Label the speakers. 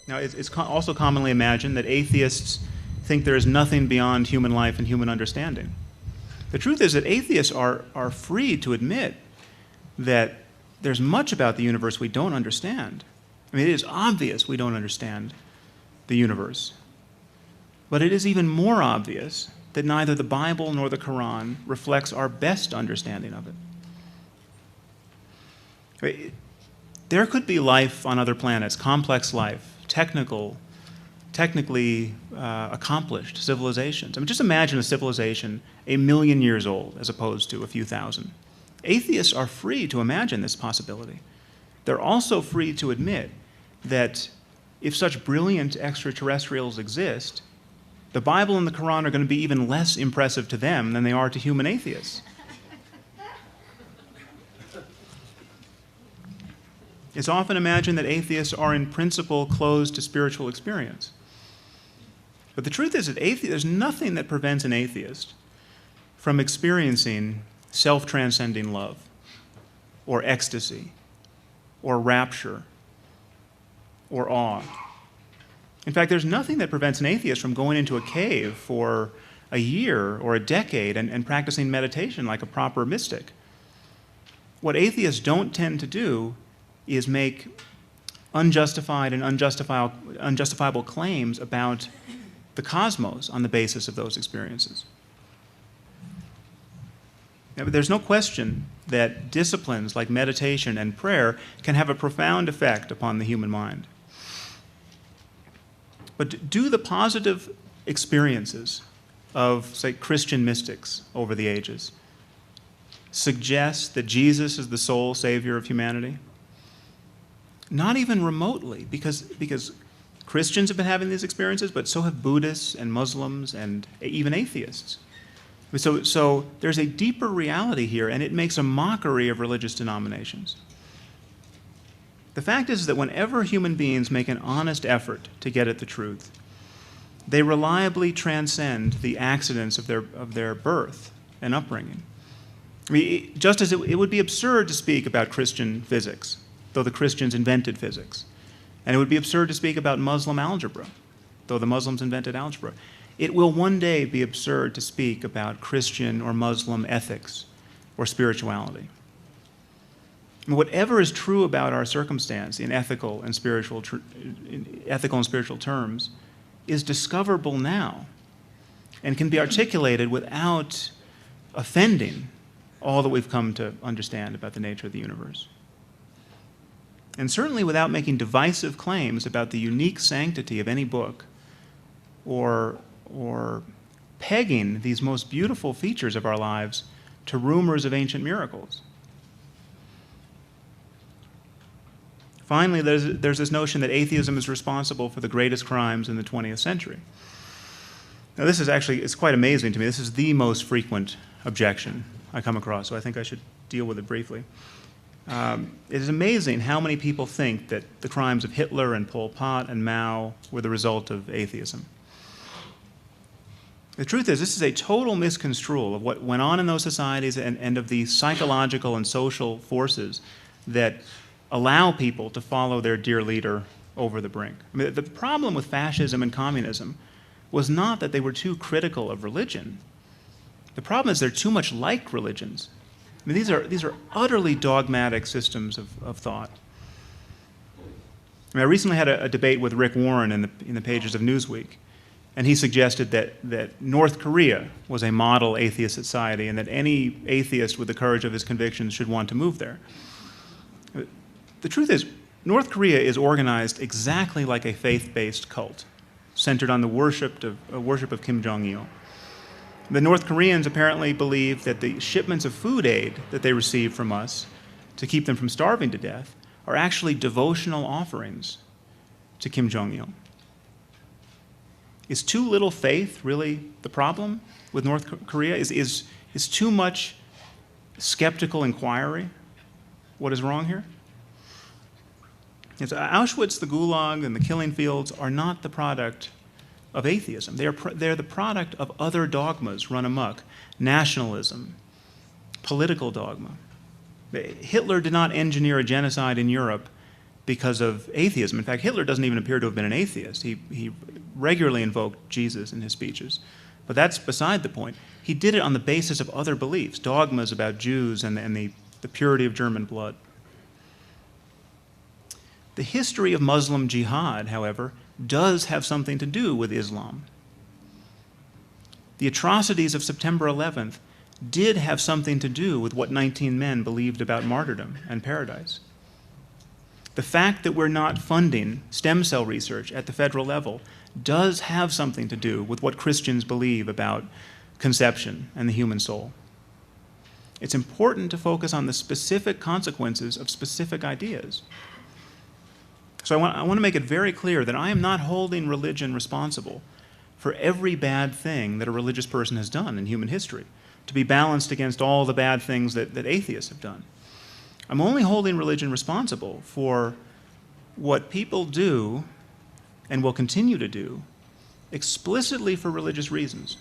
Speaker 1: Now, it's also commonly imagined that atheists think there is nothing beyond human life and human understanding. The truth is that atheists are free to admit that there's much about the universe we don't understand. I mean, it is obvious we don't understand the universe. But it is even more obvious that neither the Bible nor the Quran reflects our best understanding of it. There could be life on other planets, complex life, technically accomplished civilizations. I mean, just imagine a civilization 1,000,000 years old as opposed to a few thousand. Atheists are free to imagine this possibility. They're also free to admit that if such brilliant extraterrestrials exist, the Bible and the Quran are going to be even less impressive to them than they are to human atheists. It's often imagined that atheists are in principle closed to spiritual experience. But the truth is that there's nothing that prevents an atheist from experiencing self-transcending love, or ecstasy, or rapture, or awe. In fact, there's nothing that prevents an atheist from going into a cave for a year or a decade and practicing meditation like a proper mystic. What atheists don't tend to do is make unjustified and unjustifiable claims about the cosmos on the basis of those experiences. Now, but there's no question that disciplines like meditation and prayer can have a profound effect upon the human mind. But do the positive experiences of, say, Christian mystics over the ages suggest that Jesus is the sole savior of humanity? Not even remotely, because Christians have been having these experiences, but so have Buddhists and Muslims and even atheists. So there's a deeper reality here, and it makes a mockery of religious denominations. The fact is that whenever human beings make an honest effort to get at the truth, they reliably transcend the accidents of their birth and upbringing. I mean, just as it would be absurd to speak about Christian physics, though the Christians invented physics. And it would be absurd to speak about Muslim algebra, though the Muslims invented algebra. It will one day be absurd to speak about Christian or Muslim ethics or spirituality. And whatever is true about our circumstance in ethical and spiritual terms is discoverable now and can be articulated without offending all that we've come to understand about the nature of the universe. And certainly without making divisive claims about the unique sanctity of any book or pegging these most beautiful features of our lives to rumors of ancient miracles. Finally, there's this notion that atheism is responsible for the greatest crimes in the 20th century. Now this is actually, it's quite amazing to me. This is the most frequent objection I come across, so I think I should deal with it briefly. It is amazing how many people think that the crimes of Hitler and Pol Pot and Mao were the result of atheism. The truth is, this is a total misconstrual of what went on in those societies and of the psychological and social forces that allow people to follow their dear leader over the brink. I mean, the problem with fascism and communism was not that they were too critical of religion. The problem is they're too much like religions. I mean, these are utterly dogmatic systems of thought. I mean, I recently had a debate with Rick Warren in the pages of Newsweek, and he suggested that North Korea was a model atheist society and that any atheist with the courage of his convictions should want to move there. The truth is, North Korea is organized exactly like a faith-based cult, centered on the worship of Kim Jong-il. The North Koreans apparently believe that the shipments of food aid that they receive from us to keep them from starving to death are actually devotional offerings to Kim Jong-il. Is too little faith really the problem with North Korea? Is too much skeptical inquiry what is wrong here? Auschwitz, the Gulag, and the killing fields are not the product of atheism. They're the product of other dogmas run amok. Nationalism, political dogma. Hitler did not engineer a genocide in Europe because of atheism. In fact, Hitler doesn't even appear to have been an atheist. He regularly invoked Jesus in his speeches. But that's beside the point. He did it on the basis of other beliefs, dogmas about Jews and the purity of German blood. The history of Muslim jihad, however, does have something to do with Islam. The atrocities of September 11th did have something to do with what 19 men believed about martyrdom and paradise. The fact that we're not funding stem cell research at the federal level does have something to do with what Christians believe about conception and the human soul. It's important to focus on the specific consequences of specific ideas. So I want to make it very clear that I am not holding religion responsible for every bad thing that a religious person has done in human history, to be balanced against all the bad things that atheists have done. I'm only holding religion responsible for what people do and will continue to do explicitly for religious reasons.